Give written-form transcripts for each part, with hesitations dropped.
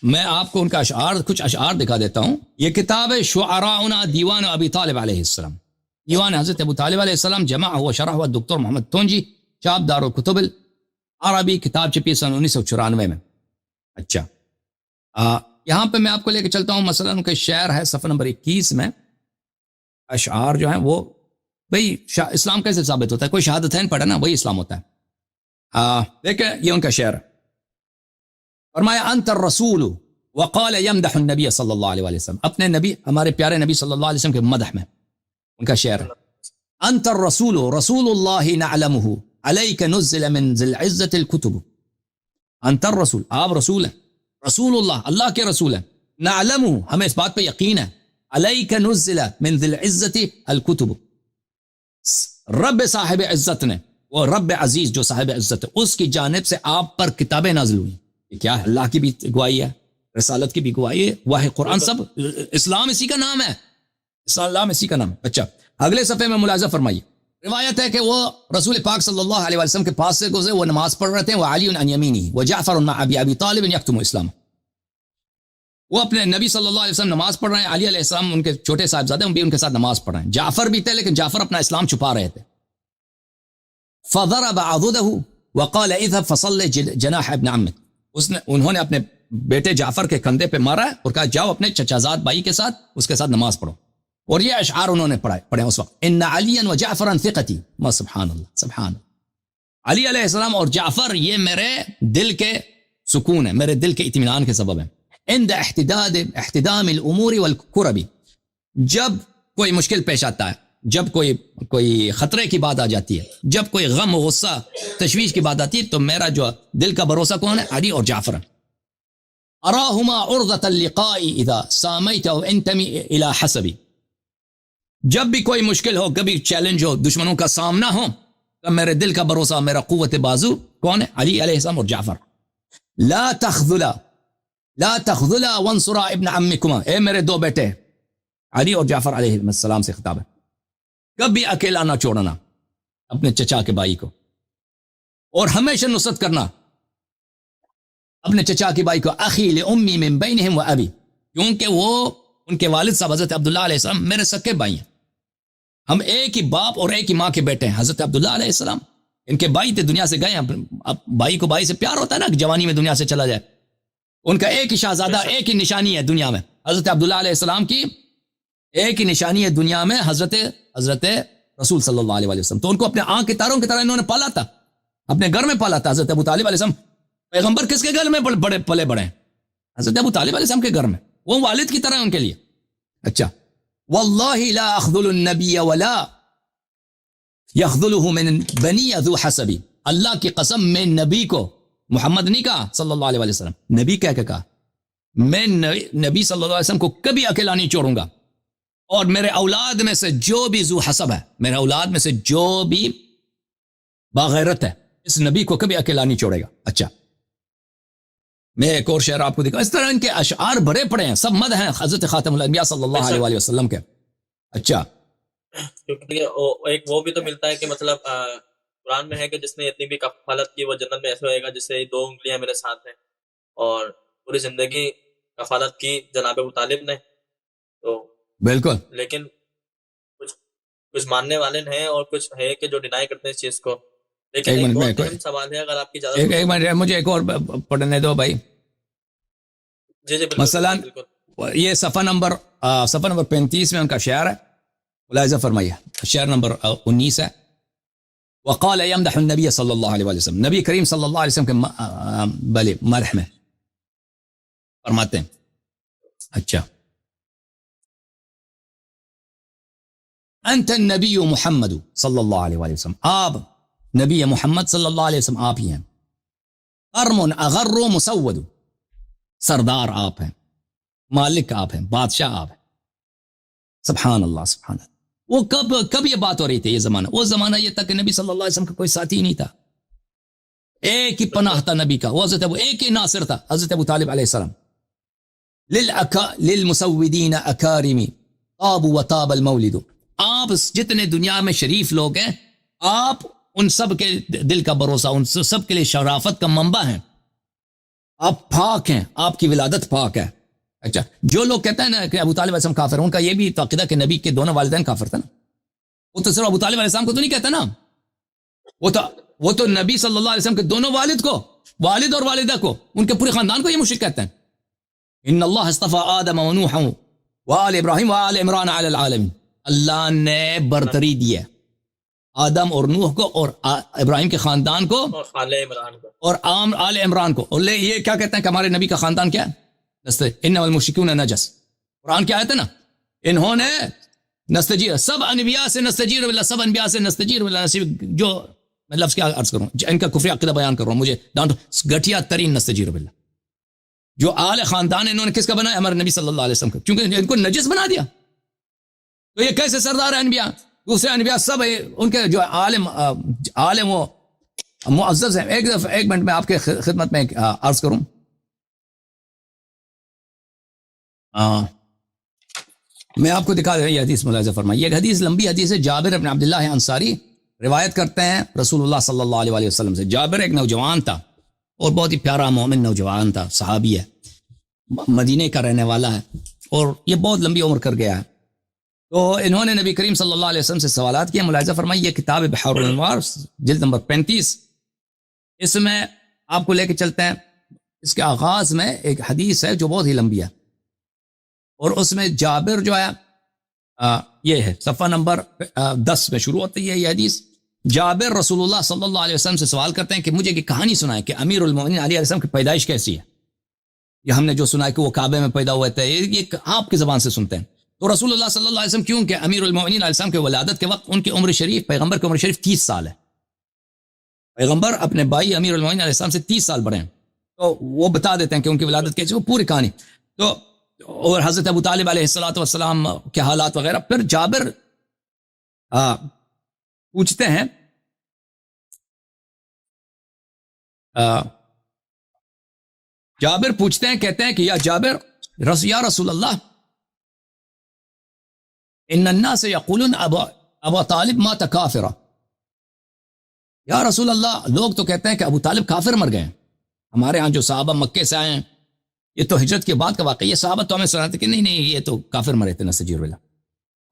میں آپ کو ان کا اشعار کچھ اشعار دکھا دیتا ہوں. یہ کتاب ہے شعراؤنا دیوان ابی طالب علیہ السلام. دیوان حضرت ابو طالب علیہ السلام جمع ہوا شرح ہوا دکتور محمد تونجی, چاپ دار الکتب العربی, کتاب چھپی سن 1994 میں. اچھا یہاں پہ میں آپ کو لے کے چلتا ہوں. مثلا ان کے شعر ہے صفحہ نمبر 21 میں. اشعار جو ہیں وہ بھئی اسلام کیسے ثابت ہوتا ہے؟ کوئی شہادتین پڑھے نا, وہی اسلام ہوتا ہے. دیکھیں یہ ان کا شعر ہے. فرمایا انت الرسول وقال يمدح النبی صلی اللہ علیہ وسلم, اپنے نبی ہمارے پیارے نبی صلی اللہ علیہ وسلم کے مدح میں ان کا شعر ہے. انت الرسول رسول اللہ نعلمه علیک نزل من ذی العزة الكتب. انت الرسول, آپ رسول ہیں, رسول اللہ اللہ کے رسول ہیں, نعلمه ہمیں اس بات پہ یقین ہے, علیک نزل من ذی العزة الكتب, رب صاحب عزت نے, وہ رب عزیز جو صاحب عزت ہے, اس کی جانب سے آپ پر کتابیں نازل ہوئی. یہ کیا ہے؟ اللہ کی بھی گواہی ہے, رسالت کی بھی گواہی ہے, واہ قرآن, سب اسلام اسی کا نام ہے, اسلام اسی کا نام ہے. اچھا اگلے صفحے میں ملاحظہ فرمائیے. روایت ہے کہ وہ رسول پاک صلی اللہ علیہ وسلم کے پاس سے گزرے, وہ نماز پڑھ رہے تھے, وہ علی عن یمینہ وجعفر مع ابی طالب یکتم اسلام. وہ اپنے نبی صلی اللہ علیہ وسلم نماز پڑھ رہے ہیں, علی علیہ السلام ان کے چھوٹے صاحبزادے بھی ان کے ساتھ نماز پڑھ رہے ہیں, جعفر بھی تھے لیکن جعفر اپنا اسلام چھپا رہے تھے. فضرب عضده وقال اذهب فصل جناح ابن عمك, انہوں نے اپنے بیٹے جعفر کے کندھے پہ مارا اور کہا جاؤ اپنے چچازاد بھائی کے ساتھ اس کے ساتھ نماز پڑھو. اور یہ اشعار انہوں نے پڑھے اس وقت. ان علیا وجعفرا ثقتی, ما سبحان اللہ سبحان اللہ, علی علیہ السلام اور جعفر یہ میرے دل کے سکون ہے, میرے دل کے اطمینان کے سبب ہیں. عند احتدام الامور والکرب, جب کوئی مشکل پیش آتا ہے, جب کوئی خطرے کی بات آ جاتی ہے, جب کوئی غم غصہ تشویش کی بات آتی ہے, تو میرا جو دل کا بھروسہ کون ہے؟ علی اور جعفر. اراہما عرضۃ اللقاء اذا سامیت او انتمی الى حسبی, جب بھی کوئی مشکل ہو, کبھی چیلنج ہو, دشمنوں کا سامنا ہو, تو میرے دل کا بھروسہ, میرا قوت بازو کون ہے؟ علی علیہ السلام اور جعفر. لا تخذلا وانصرا ابن عمکما, اے میرے دو بیٹے, علی اور جعفر علیہ السلام سے خطاب ہے, کبھی اکیلا نہ چھوڑنا اپنے چچا کے بھائی کو, اور ہمیشہ نصرت کرنا اپنے چچا کے بھائی کو. اخی لأمی من بینہم و ابی, کیونکہ وہ ان کے والد صاحب حضرت عبداللہ علیہ السلام میرے سکے بھائی ہیں, ہم ایک ہی باپ اور ایک ہی ماں کے بیٹے ہیں. حضرت عبداللہ علیہ السلام ان کے بھائی تھے, دنیا سے گئے ہیں. اب بھائی کو بھائی سے پیار ہوتا ہے نا, جوانی میں دنیا سے چلا جائے. ان کا ایک ہی شہزادہ, ایک ہی نشانی ہے دنیا میں, حضرت عبداللہ علیہ السلام کی ایک ہی نشانی ہے دنیا میں, حضرت رسول صلی اللہ علیہ وسلم. تو ان کو اپنے آنکھ کے تاروں کی طرح انہوں نے پالا تھا, اپنے گھر میں پالا تھا. حضرت ابو طالب علیہ السلام پیغمبر کس کے گھر میں پلے بڑے ہیں؟ حضرت ابو طالب علیہ السلام کے گھر میں, وہ والد کی طرح ان کے لیے. اچھا واللہ لا اخذل النبی ولا یخذلہ من بنی ذو حسبی, اللہ کی قسم میں نبی کو, محمد نہیں کہا صلی اللہ علیہ وسلم, نبی کہہ کے کہا, میں نبی صلی اللہ علیہ وسلم کو کبھی اکیلا نہیں چھوڑوں گا, اور میرے اولاد میں سے جو بھی ذو حسب ہے, میرے اولاد میں سے جو بھی باغیرت ہے, اس نبی کو کبھی اکیلا نہیں چھوڑے گا. اچھا میں ایک اور شعر آپ کو دکھاؤں. اس طرح ان کے اشعار بھرے پڑے ہیں, سب مدح ہیں حضرت خاتم الانبیاء صلی اللہ علیہ وآلہ وسلم کے. اچھا کیونکہ ایک وہ بھی تو ملتا ہے کہ مطلب قرآن میں ہے کہ جس نے اتنی بھی کفالت کی وہ جنت میں ایسے ہوئے گا جس سے 2 انگلیاں میرے ساتھ ہیں, اور پوری زندگی کفالت کی جناب ابو طالب نے. تو بالکل, لیکن کچھ ماننے والے ہیں اور کچھ ہے کہ جو ڈینائی کرتے ہیں اس چیز کو. لیکن ایک بہت اہم سوال ہے, اگر آپ کی اجازت, ایک منٹ مجھے ایک اور پڑھنے دو بھائی. جی بالکل. مثلا یہ صفحہ نمبر 35 میں ان کا شعر ہے, ملاحظہ فرمائیے. شعر نمبر 19 ہے. وقال يمدح النبی صلی اللہ علیہ وسلم, نبی کریم صلی اللہ علیہ وسلم کے مدح میں فرماتے ہیں. اچھا انت النبی محمد صلی اللہ علیہ وسلم, آپ نبی محمد صلی اللہ علیہ وسلم آپ ہی ہیں. ارم اغر مسود, سردار آپ ہیں, مالک آپ ہیں, بادشاہ آپ ہیں. سبحان اللہ سبحان اللہ. وہ کب یہ بات ہو رہی تھی؟ یہ زمانہ, وہ زمانہ یہ تھا کہ نبی صلی اللہ علیہ وسلم کا کوئی ساتھی نہیں تھا, ایک ہی پناہ تھا نبی کا, وہ حضرت ابو, ایک ہی ناصر تھا حضرت ابو طالب علیہ السلام. للمسودین اکارمی طاب و طاب المولد, آپ جتنے دنیا میں شریف لوگ ہیں, آپ ان سب کے دل کا بھروسہ, ان سب کے لیے شرافت کا منبع ہیں. آپ پاک ہیں, آپ کی ولادت پاک ہے. اچھا, جو لوگ کہتے ہیں نا کہ ابو طالب علیہ السلام کافر ہیں, ان کا یہ بھی عقیدہ کہ نبی کے دونوں والدین کافر تھے نا. وہ تو صرف ابو طالب علیہ السلام کو تو نہیں کہتا نا, وہ تو نبی صلی اللہ علیہ وسلم کے دونوں والد کو, والد اور والدہ کو, ان کے پورے خاندان کو یہ مشرک کہتے ہیں. ان اللہ اصطفى آدم ونوحا وآل ابراہیم وآل عمران علی العالمین. اللہ نے برتری دی ہے آدم اور نوح کو اور ابراہیم کے خاندان کو اور آل عمران کو اور عام آل عمران کو. اور یہ کیا کہتے ہیں کہ ہمارے نبی کا خاندان کیا ہے؟ انما المشرکون نجس. قرآن کیا آیت ہے نا, انہوں نے نستجیر, سب انبیاء سے نستجیر باللہ, سب انبیاء سے نستجیر باللہ. جو میں لفظ کیا عرض کروں, ان کا کفر عقیدہ بیان کر رہا ہوں, مجھے ڈانٹو. گھٹیا ترین نستجیر باللہ. جو آل خاندان انہوں نے کس کا بنایا؟ ہمارے نبی صلی اللہ علیہ وسلم کا, کیونکہ ان کو نجس بنا دیا. تو یہ کیسے سردار ہیں انبیاء؟ دوسرے انبیاء سب ان کے جو عالم و معزز ہیں. ایک منٹ میں آپ کے خدمت میں عرض کروں. میں آپ کو دکھا دوں یہ حدیث ملاحظہ فرمائیے. یہ حدیث لمبی حدیث ہے. جابر بن عبداللہ انصاری روایت کرتے ہیں رسول اللہ صلی اللہ علیہ وسلم سے. جابر ایک نوجوان تھا اور بہت ہی پیارا مومن نوجوان تھا, صحابی ہے, مدینے کا رہنے والا ہے, اور یہ بہت لمبی عمر کر گیا ہے. تو انہوں نے نبی کریم صلی اللہ علیہ وسلم سے سوالات کیے. ملاحظہ فرمائیے یہ کتاب بحار الانوار جلد نمبر 35, اس میں آپ کو لے کے چلتے ہیں. اس کے آغاز میں ایک حدیث ہے جو بہت ہی لمبی ہے, اور اس میں جابر جو ہے یہ ہے صفحہ نمبر 10 میں شروع ہوتی ہے یہ حدیث. جابر رسول اللہ صلی اللہ علیہ وسلم سے سوال کرتے ہیں کہ مجھے یہ کہانی سنائیں کہ امیر المومنین علی علیہ السلام کی پیدائش کیسی ہے. یہ ہم نے جو سنا ہے کہ وہ کعبے میں پیدا ہوئے تھے, یہ آپ کی زبان سے سنتے ہیں. تو رسول اللہ صلی اللہ علیہ وسلم, کیوں کہ امیر المومنین علیہ السلام کے ولادت کے وقت ان کی عمر شریف, پیغمبر کی عمر شریف 30 سال ہے. پیغمبر اپنے بھائی امیر المومنین علیہ السلام سے 30 سال بڑے ہیں. تو وہ بتا دیتے ہیں کہ ان کی ولادت کیسی, وہ پوری کہانی. تو اور حضرت ابو طالب علیہ السلام کے حالات وغیرہ. پھر جابر پوچھتے ہیں کہتے ہیں کہ یا جابر یا رسول اللہ ان الناس یقولون ابو طالب مات کافرا. یا رسول اللہ لوگ تو کہتے ہیں کہ ابو طالب کافر مر گئے. ہمارے ہاں جو صحابہ مکے سے آئے ہیں, یہ تو ہجرت کے بعد کا واقعہ, یہ صحابہ تو ہمیں سناتے کہ نہیں یہ تو کافر مرے تھے نستجیر باللہ.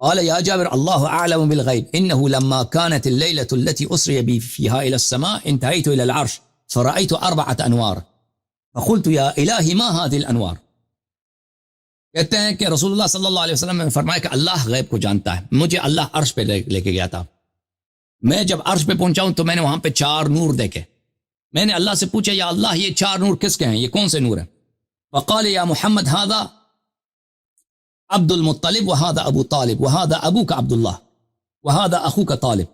قال یا جابر اللہ اعلم بالغیب انه لما كانت الليلة التي اسري بي فيها الى السماء انتهيت الى العرش فرأيت 4 انوار فقلت يا الہی ما هذه الانوار. کہتے ہیں کہ رسول اللہ صلی اللہ علیہ وسلم نے فرمایا کہ اللہ غیب کو جانتا ہے. مجھے اللہ عرش پہ لے کے گیا تھا. میں جب عرش پہ پہنچا ہوں تو میں نے وہاں پہ 4 نور دیکھے. میں نے اللہ سے پوچھا یا اللہ یہ 4 نور کس کے ہیں, یہ کون سے نور ہیں؟ فقال یا محمد هذا عبد المطلب وهذا ابو طالب وهذا ابوك عبد الله وهذا اخوك طالب.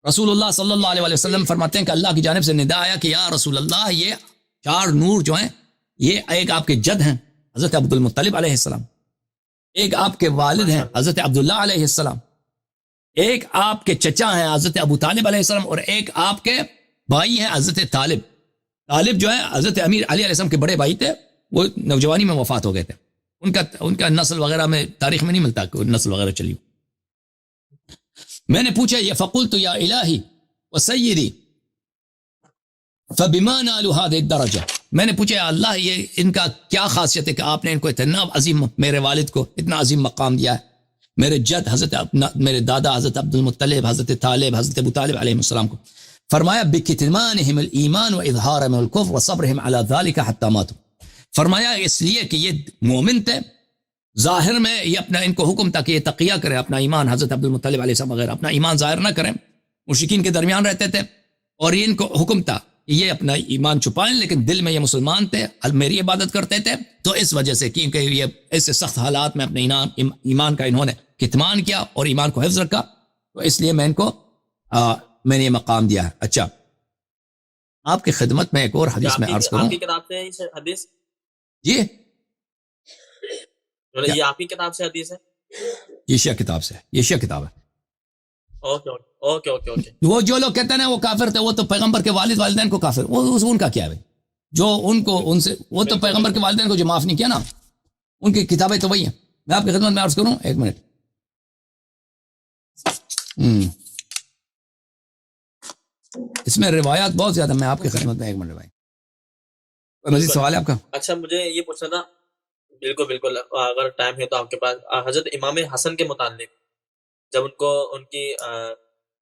رسول اللہ صلی اللہ علیہ وسلم فرماتے ہیں کہ اللہ کی جانب سے ندا آیا کہ یا رسول اللہ یہ 4 نور جو ہیں یہ ایک آپ کے جد ہیں حضرت عبد المطلب علیہ السلام, ایک آپ کے والد ہیں حضرت عبداللہ علیہ السلام, ایک آپ کے چچا ہیں حضرت ابو طالب علیہ السلام, اور ایک آپ کے بھائی ہیں حضرت طالب. طالب جو ہے حضرت امیر علی علیہ السلام کے بڑے بھائی تھے, وہ نوجوانی میں وفات ہو گئے تھے. ان کا نسل وغیرہ میں تاریخ میں نہیں ملتا کہ نسل وغیرہ چلی. میں نے پوچھا یہ فقلت یا الہی وسیدی فبما نالوا هذه الدرجه. میں نے پوچھا یا اللہ یہ ان کا کیا خاصیت ہے کہ آپ نے ان کو اتنا عظیم, میرے والد کو اتنا عظیم مقام دیا ہے, میرے جد میرے دادا حضرت عبد المطلب, حضرت طالب, حضرت ابو طالب علیہ السلام کو. فرمایا بکتمانہم الایمان واظہارہم الکفر وصبرہم علی ذلک حتی ماتوا. فرمایا اس لیے کہ یہ مومن تھے, ظاہر میں یہ اپنا ان کو حکم تھا کہ یہ تقیہ کریں اپنا ایمان, حضرت عبد المطلب علیہ السلام وغیرہ اپنا ایمان ظاہر نہ کریں, مشرکین کے درمیان رہتے تھے, اور یہ ان کو حکم تھا کہ یہ اپنا ایمان چھپائیں, لیکن دل میں یہ مسلمان تھے, میری عبادت کرتے تھے. تو اس وجہ سے کیونکہ یہ ایسے سخت حالات میں اپنے ایمان کا انہوں نے کتمان کیا اور ایمان کو حفظ رکھا, تو اس لیے میں ان کو میں نے یہ مقام دیا ہے. اچھا, آپ کی خدمت میں ایک اور حدیث میں عرض کروں. آپ کی کتاب سے ہے یہ حدیث؟ جی یہ آپ کی کتاب سے حدیث ہے؟ یہ شیعہ کتاب سے ہے, یہ شیعہ کتاب ہے. اوکے. وہ جو لوگ کہتے ہیں نا وہ کافر تھے, وہ تو پیغمبر کے والدین کو کافر, وہ ان کا کیا ہے جو ان سے, وہ تو پیغمبر کے والدین کو جو معاف نہیں کیا نا, ان کی کتابیں تو وہی ہیں. میں آپ کی خدمت میں عرض کروں, ایک منٹ. اس میں روایات بہت زیادہ, میں آپ کی خدمت میں ایک منٹ بھائی. مزید سوال ہے آپ کا؟ اچھا مجھے یہ پوچھنا تھا، بالکل بالکل اگر ٹائم ہے تو آپ کے پاس، حضرت امام حسن کے متعلق جب ان کو ان کی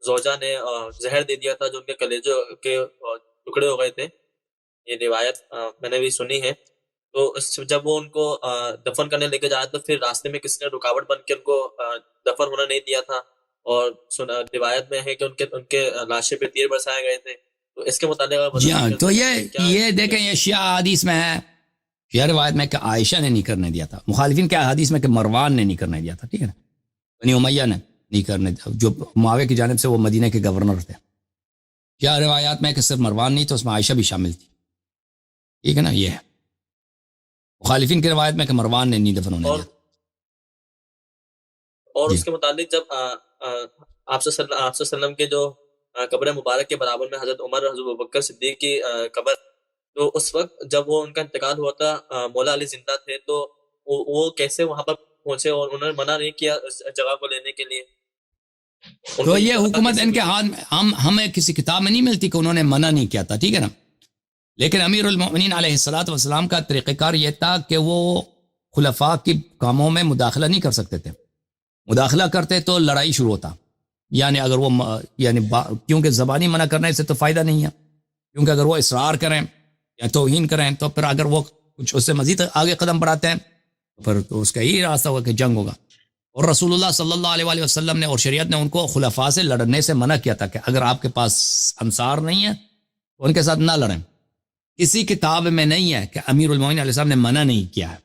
زوجہ نے زہر دے دیا تھا جو ان کے کلیجوں کے ٹکڑے ہو گئے تھے، یہ روایت میں نے بھی سنی ہے، تو جب وہ ان کو دفن کرنے لے کے جایا تو پھر راستے میں کسی نے رکاوٹ بن کے ان کو دفن ہونا نہیں دیا تھا، اور روایت میں ہے کہ ان کے لاشیں پہ تیر برسائے گئے تھے، تو اس کے متعلق آپ جی ہاں، بتائیں تو کیا یہ دیکھیں، یہ شیعہ حدیث میں ہے، شیعہ روایت میں کہ عائشہ نے نہیں کرنے دیا تھا، مخالفین کے حدیث میں کہ مروان نے نہیں کرنے دیا تھا، ٹھیک ہے نا، بنی امیہ نے نہیں کرنے دیا، جو معاویہ کی جانب سے وہ مدینہ کے گورنر تھے۔ شیعہ روایات میں کہ صرف مروان نہیں تو اس میں عائشہ بھی شامل تھی، ٹھیک ہے نا، یہ ہے مخالفین کی روایت میں کہ مروان نے نہیں دفن ہونے دیا۔ اور جی اس کے متعلق جب آپ صلی اللہ علیہ وسلم کے جو قبر مبارک کے برابر میں حضرت عمر حضرت ابوبکر صدیق کی قبر، تو اس وقت جب وہ ان کا انتقال ہوا تھا، مولا علی زندہ تھے، تو وہ کیسے وہاں پر پہنچے اور انہوں نے منع نہیں کیا اس جگہ کو لینے کے لیے؟ ان تو کو یہ جگہ حکومت کیسے ان کے ملی؟ ہاتھ میں، ہمیں کسی کتاب میں نہیں ملتی کہ انہوں نے منع نہیں کیا تھا، ٹھیک ہے نا، لیکن امیر المؤمنین علیہ الصلوۃ والسلام کا طریقہ کار یہ تھا کہ وہ خلفاء کی کاموں میں مداخلہ نہیں کر سکتے تھے، مداخلہ کرتے تو لڑائی شروع ہوتا، یعنی اگر وہ کیونکہ زبانی منع کرنے سے تو فائدہ نہیں ہے، کیونکہ اگر وہ اصرار کریں یا توہین کریں تو پھر اگر وہ کچھ اس سے مزید آگے قدم بڑھاتے ہیں تو پھر تو اس کا یہی راستہ ہوگا کہ جنگ ہوگا۔ اور رسول اللہ صلی اللہ علیہ وآلہ وسلم نے اور شریعت نے ان کو خلفاء سے لڑنے سے منع کیا تھا کہ اگر آپ کے پاس انصار نہیں ہے تو ان کے ساتھ نہ لڑیں۔ کسی کتاب میں نہیں ہے کہ امیر المومنین علیہ السلام نے منع نہیں کیا ہے،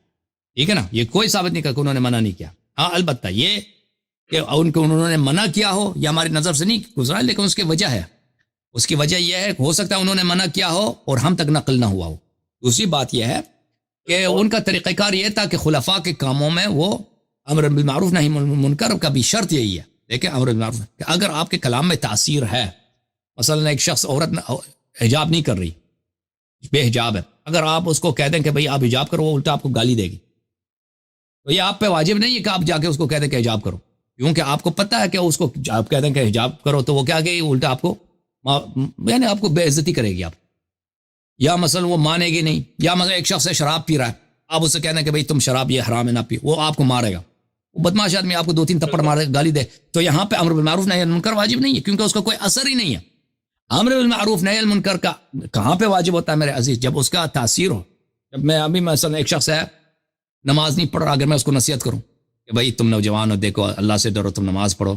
ٹھیک ہے نا، یہ کوئی ثابت نہیں کہا کہ انہوں نے منع نہیں کیا۔ ہاں البتہ یہ کہ ان کو انہوں نے منع کیا ہو یہ ہماری نظر سے نہیں گزرا، لیکن اس کی وجہ ہے، اس کی وجہ یہ ہے کہ ہو سکتا ہے انہوں نے منع کیا ہو اور ہم تک نقل نہ ہوا ہو۔ دوسری بات یہ ہے کہ ان کا طریقہ کار یہ تھا کہ خلفاء کے کاموں میں وہ امر بالمعروف نہی عن المنکر کا بھی شرط یہی ہے، دیکھیں امر بالمعروف کہ اگر آپ کے کلام میں تاثیر ہے، مثلا ایک شخص عورت حجاب نہیں کر رہی، بے حجاب ہے، اگر آپ اس کو کہہ دیں کہ بھئی آپ حجاب کرو، وہ الٹا آپ کو گالی دے گی، تو یہ آپ پہ واجب نہیں ہے کہ آپ جا کے اس کو کہہ دیں کہ حجاب کرو، کیونکہ آپ کو پتہ ہے کہ اس کو آپ کہہ دیں کہ حجاب کرو تو وہ کیا کہ الٹا آپ کو یعنی آپ کو بے عزتی کرے گی، آپ یا مثلا وہ مانے گی نہیں، یا مثلا ایک شخص شراب پی رہا ہے، آپ اسے کہنا کہ بھئی تم شراب یہ حرام ہے نہ پی، وہ آپ کو مارے گا، وہ بدماش آدمی آپ کو 2-3 تپڑ مارے گالی دے، تو یہاں پہ امر بالمعروف نہی عن المنکر واجب نہیں ہے، کیونکہ اس کا کوئی اثر ہی نہیں ہے۔ امر بالمعروف نہی عن المنکر کا کہاں پہ واجب ہوتا ہے میرے عزیز؟ جب اس کا تاثیر ہو۔ جب میں ابھی مثلا ایک شخص ہے نماز نہیں پڑھ رہا، اگر میں اس کو نصیحت کروں کہ بھئی تم نوجوان ہو، دیکھو اللہ سے ڈرو، تم نماز پڑھو،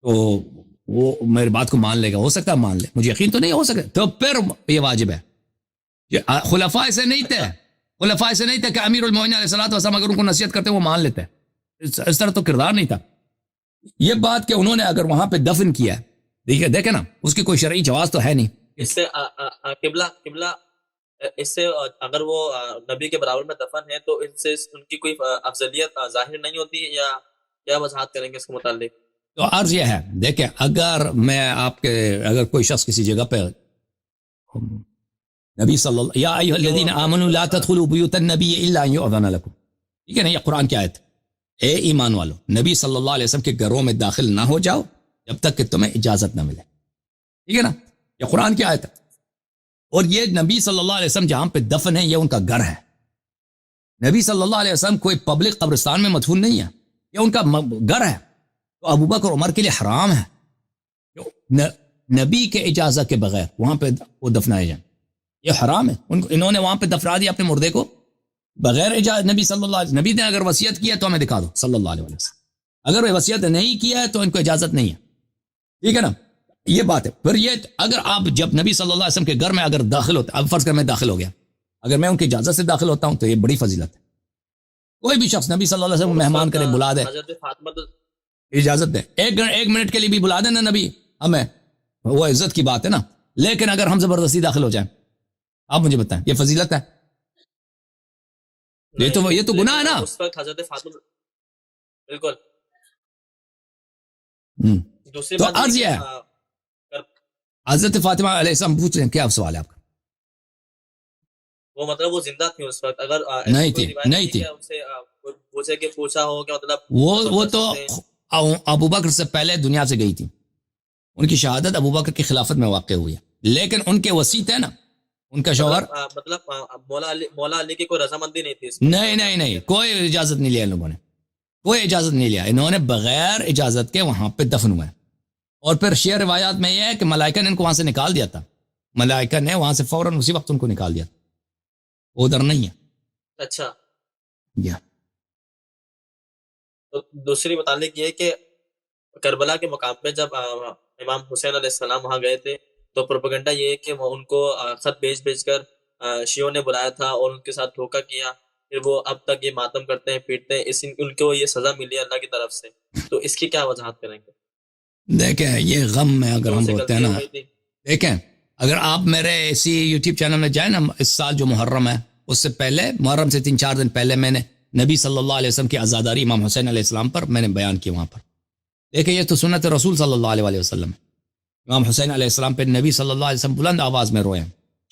تو وہ میری بات کو مان لے گا، ہو سکتا ہے مان لے، مجھے یقین تو نہیں ہو سکتا، تو پھر یہ واجب ہے۔ خلفاء سے نہیں تھے، خلفاء سے نہیں تھے کہ امیر المومنین علیہ الصلوۃ والسلام اگر ان کو نصیحت کرتے وہ مان لیتے، اس طرح تو کردار نہیں تھا۔ یہ بات کہ انہوں نے اگر وہاں پہ دفن کیا ہے، دیکھیں نا، اس کی کوئی شرعی جواز تو ہے نہیں۔ اس سے قبلہ اس سے اگر وہ نبی کے برابر میں دفن ہے تو ان سے ان کی کوئی افضلیت ظاہر نہیں ہوتی، یا کیا وضاحت کریں گے اس کے متعلق؟ تو عرض یہ ہے، دیکھیں اگر کوئی شخص کسی جگہ پہ نبی صلی اللہ یا ایھا الذین آمنوا لا تدخلوا بیوت النبی الا ان یؤذن لکم، ٹھیک ہے نا، یہ قرآن کی آیت، اے ایمان والو نبی صلی اللہ علیہ وسلم کے گھروں میں داخل نہ ہو جاؤ جب تک کہ تمہیں اجازت نہ ملے، ٹھیک ہے نا، یہ قرآن کی آیت ہے۔ اور یہ نبی صلی اللہ علیہ وسلم جہاں پہ دفن ہے یہ ان کا گھر ہے، نبی صلی اللہ علیہ وسلم کوئی پبلک قبرستان میں مدفون نہیں ہے، یہ ان کا گھر ہے، تو ابوبکر عمر کے لیے حرام ہے نبی کے اجازت کے بغیر وہاں پہ وہ دفنائے جائیں، یہ حرام ہے۔ انہوں نے وہاں پہ دفنا دیا اپنے مردے کو بغیر اجازت، نبی صلی اللہ علیہ وسلم، نبی نے اگر وصیت کیا تو ہمیں دکھا دو صلی اللہ علیہ وسلم، اگر وہ وصیت نہیں کیا ہے تو ان کو اجازت نہیں ہے، ٹھیک ہے نا، یہ بات ہے۔ پھر یہ اگر آپ جب نبی صلی اللہ علیہ وسلم کے گھر میں اگر داخل ہوتے، اب فرض کر میں داخل ہو گیا، اگر میں ان کی اجازت سے داخل ہوتا ہوں تو یہ بڑی فضیلت ہے۔ کوئی بھی شخص نبی صلی اللہ علیہ وسلم مہمان کرے، بلا دے، حضرت فاطمہ تو اجازت دے، ایک منٹ کے لیے بھی بلا دیں نا نبی ہمیں، وہ عزت کی بات ہے نا، لیکن اگر ہم زبردستی داخل ہو جائیں، آپ مجھے بتائیں یہ فضیلت ہے؟ یہ تو گناہ ہے نا۔ اس وقت حضرت فاطمہ بالکل دوسری تو بات عرض یہ ہے، حضرت فاطمہ علیہ السلام پوچھ رہے ہیں، کیا سوال ہے آپ کا؟ وہ مطلب وہ زندہ تھی اس وقت، اگر نہیں تھی، نہیں تھی، ان سے پوچھے کہ پوچھا ہو کہ مطلب وہ تو ابوبکر سے پہلے دنیا سے گئی تھی، ان کی شہادت ابوبکر کی خلافت میں واقع ہوئی ہے، لیکن ان کے وصی تھے نا، ان کا شوہر مطلب مولا علی کی کوئی رضامندی نہیں تھی اس میں؟ نہیں کوئی اجازت نہیں لیا ان لوگوں نے, کوئی اجازت نہیں لیا, انہوں نے بغیر اجازت کے وہاں پہ دفن ہوئے. اور پھر شیعہ روایات میں یہ ہے کہ ملائکہ نے ان کو وہاں سے نکال دیا تھا, ملائکہ نے وہاں سے فوراً اسی وقت ان کو نکال دیا, وہ ادھر نہیں ہے. اچھا, یا تو دوسری متعلق یہ کہ کربلا کے مقام پہ جب امام حسین علیہ السلام وہاں گئے تھے تو پروپیگنڈا یہ ہے کہ وہ ان کو خط بھیج کر شیعوں نے بلایا تھا اور ان کے ساتھ دھوکہ کیا, پھر وہ اب تک یہ ماتم کرتے ہیں, پیٹتے ہیں, ان کو یہ سزا ملی اللہ کی طرف سے. تو اس کی کیا وضاحت کریں گے؟ دیکھیں یہ غم میں اگر ہم بولتے ہیں نا, دیکھیں اگر آپ میرے اسی یوٹیوب چینل میں جائیں نا, اس سال جو محرم ہے اس سے پہلے, محرم سے 3-4 دن پہلے میں نے نبی صلی اللہ علیہ وسلم کی عزاداری امام حسین علیہ السلام پر میں نے بیان کی وہاں پر. دیکھیں یہ تو سنت رسول صلی اللہ علیہ وسلم ہے. امام حسین علیہ السلام پہ نبی صلی اللہ علیہ وسلم بلند آواز میں روئے,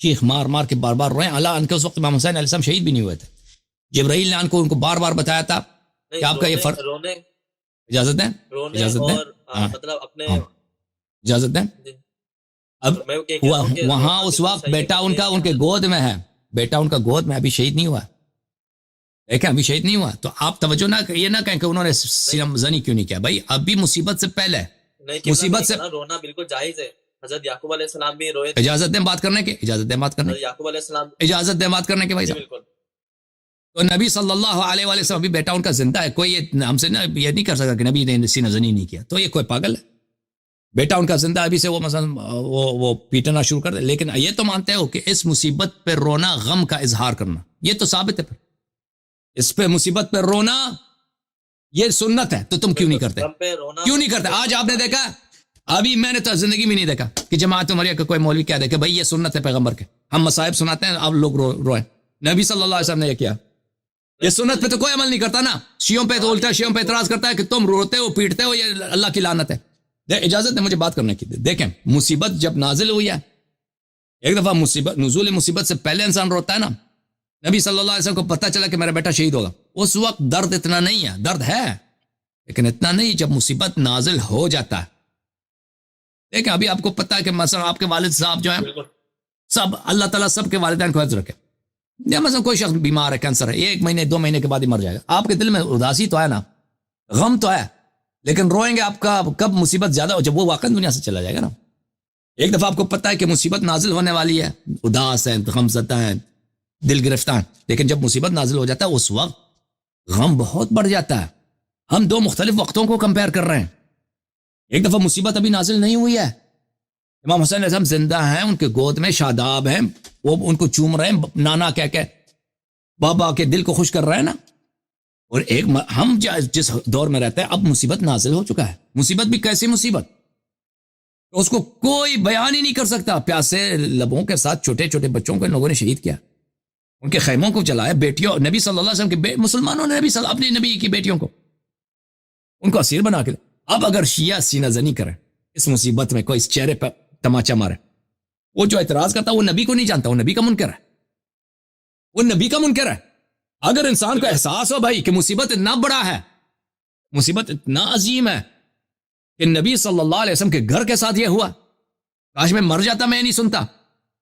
چیخ مار مار کے بار بار روئے. اللہ ان کے اس وقت امام حسین علیہ السلام شہید بھی نہیں ہوئے تھے. جبرائیل نے ان کو بار بار بتایا تھا کہ آپ کا یہ فرض. اجازت دیں, اجازت دیں, مطلب اپنے اجازت دیں. اب وہاں اس وقت بیٹا ان کا ان کے گود میں ہے, بیٹا ان کا گود میں ابھی شہید نہیں ہوا, دیکھیں ابھی شہید نہیں ہوا. تو آپ توجہ نہ یہ نہ کہیں کہ انہوں نے سینہ زنی کیوں نہیں کیا. بھائی ابھی مصیبت سے پہلے, مصیبت سے رونا بالکل جائز ہے. حضرت یعقوب علیہ السلام بھی روئے. اجازت دیں بات کرنے کے, اجازت دیں بات کرنے کے, یعقوب علیہ السلام اجازت دیں بات کرنے کے بھائی صاحب. تو نبی صلی اللہ علیہ وسلم ابھی بیٹا ان کا زندہ ہے, کوئی ہم سے یہ نہیں کر سکتا کہ نبی نے سینہ زنی نہیں کیا. تو یہ کوئی پاگل ہے, بیٹا ان کا زندہ ابھی سے وہ مثلا وہ پیٹنا شروع کر دے. لیکن یہ تو مانتے ہو کہ اس مصیبت پہ رونا غم کا اظہار کرنا, یہ تو ثابت ہے. پھر اس پہ مصیبت پہ رونا یہ سنت ہے, تو تم کیوں نہیں کرتے, کیوں نہیں کرتے؟ آج آپ نے دیکھا, ابھی میں نے تو زندگی میں نہیں دیکھا کہ جماعت عمریہ کا کوئی مولوی کیا دیکھے بھائی یہ سنت ہے پیغمبر کے, ہم مصائب سناتے ہیں آپ لوگ روئیں. نبی صلی اللہ علیہ وسلم نے یہ کیا, یہ سنت پہ تو کوئی عمل نہیں کرتا نا. شیعوں پہ تو الٹا شیعوں پہ اعتراض کرتا ہے کہ تم روتے ہو پیٹتے ہو, یہ اللہ کی لعنت ہے. اجازت ہے مجھے بات کرنے کی. دیکھیں مصیبت جب نازل ہوئی ہے, ایک دفعہ مصیبت نزول مصیبت سے پہلے انسان روتا ہے نا. نبی صلی اللہ علیہ وسلم کو پتہ چلا کہ میرا بیٹا شہید ہوگا, اس وقت درد اتنا نہیں ہے, درد ہے لیکن اتنا نہیں جب مصیبت نازل ہو جاتا ہے. دیکھیں ابھی آپ کو پتہ ہے کہ مثلا آپ کے والد صاحب جو ہیں سب, اللہ تعالیٰ سب کے والدین کو حفظ رکھے. یا مثلا کوئی شخص بیمار ہے, کینسر ہے, 1 مہینے 2 مہینے کے بعد ہی مر جائے گا. آپ کے دل میں اداسی تو ہے نا, غم تو ہے, لیکن روئیں گے آپ کا کب مصیبت زیادہ ہو, جب وہ واقعی دنیا سے چلا جائے گا نا. ایک دفعہ آپ کو پتہ ہے کہ مصیبت نازل ہونے والی ہے, اداس ہے, غم زدہ ہے, دل گرفتار, لیکن جب مصیبت نازل ہو جاتا ہے اس وقت غم بہت بڑھ جاتا ہے. ہم 2 مختلف وقتوں کو کمپیئر کر رہے ہیں. ایک دفعہ مصیبت ابھی نازل نہیں ہوئی ہے, امام حسین علیہ السلام زندہ ہیں, ان کے گود میں شاداب ہیں, وہ ان کو چوم رہے ہیں نانا کہہ کے, بابا کے دل کو خوش کر رہے ہیں نا. اور ایک ہم جس دور میں رہتے ہیں اب مصیبت نازل ہو چکا ہے. مصیبت بھی کیسی مصیبت, اس کو کوئی بیان ہی نہیں کر سکتا. پیاسے لبوں کے ساتھ چھوٹے چھوٹے بچوں کو ان لوگوں نے شہید کیا, ان کے خیموں کو جلایا, بیٹیوں نبی صلی اللہ علیہ وسلم کے مسلمانوں نے اپنی نبی کی بیٹیوں کو ان کو اسیر بنا کے. اب اگر شیعہ سینہ زنی کرے اس مصیبت میں, کوئی اس چہرے پر تماچا مارے, وہ جو اعتراض کرتا وہ نبی کو نہیں جانتا, وہ نبی کا منکر ہے, وہ نبی کا منکر ہے. اگر انسان کو احساس ہو بھائی کہ مصیبت اتنا بڑا ہے, مصیبت اتنا عظیم ہے کہ نبی صلی اللہ علیہ وسلم کے گھر کے ساتھ یہ ہوا, کاش میں مر جاتا میں نہیں سنتا,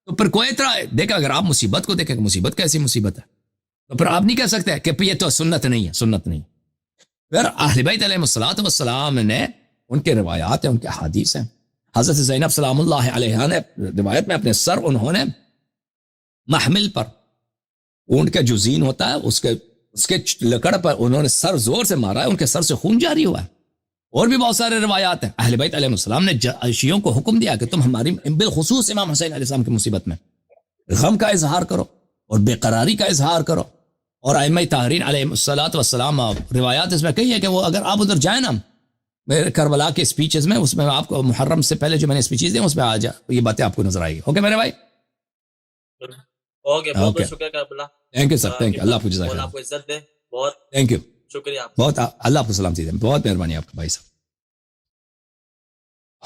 تو پھر کوئی اعتراض. دیکھا اگر آپ مصیبت کو دیکھیں کہ مصیبت کیسی مصیبت ہے, تو پھر آپ نہیں کہہ سکتے کہ یہ تو سنت نہیں ہے, سنت نہیں. پھر اہل بیت علیہ الصلوۃ والسلام نے ان کے روایات ہیں, ان کے حدیث ہیں. حضرت زینب سلام اللہ علیہا نے روایت میں اپنے سر انہوں نے محمل پر, اونٹ کا جو زین ہوتا ہے اس کے لکڑ پر انہوں نے سر زور سے مارا ہے, ان کے سر سے خون جاری ہوا ہے. اور بھی بہت سارے روایات ہیں. اہل بیت علیہ السلام نے شیعوں کو حکم دیا کہ تم ہماری بالخصوص امام حسین علیہ السلام کی مصیبت میں غم کا اظہار کرو اور بے قراری کا اظہار کرو. اور ائمہ طاہرین علیہ الصلوۃ والسلام روایات اس میں کہی ہے کہ وہ اگر آپ ادھر جائیں نا میرے کربلا کے اسپیچز میں, اس میں آپ کو محرم سے پہلے جو میں نے اسپیچز دی اس میں آ یہ باتیں آپ کو نظر آئے گی. اوکے میرے بھائی, اوکے, بہت بہت شکریہ کربلا. Thank you sir, thank you, اللہ آپ کو جزاک اللہ آپ کو عزت دے. بہت تھینک یو, شکریہ, بہت اللہ آپ کو سلام دے, بہت مہربانی آپ کا بھائی صاحب.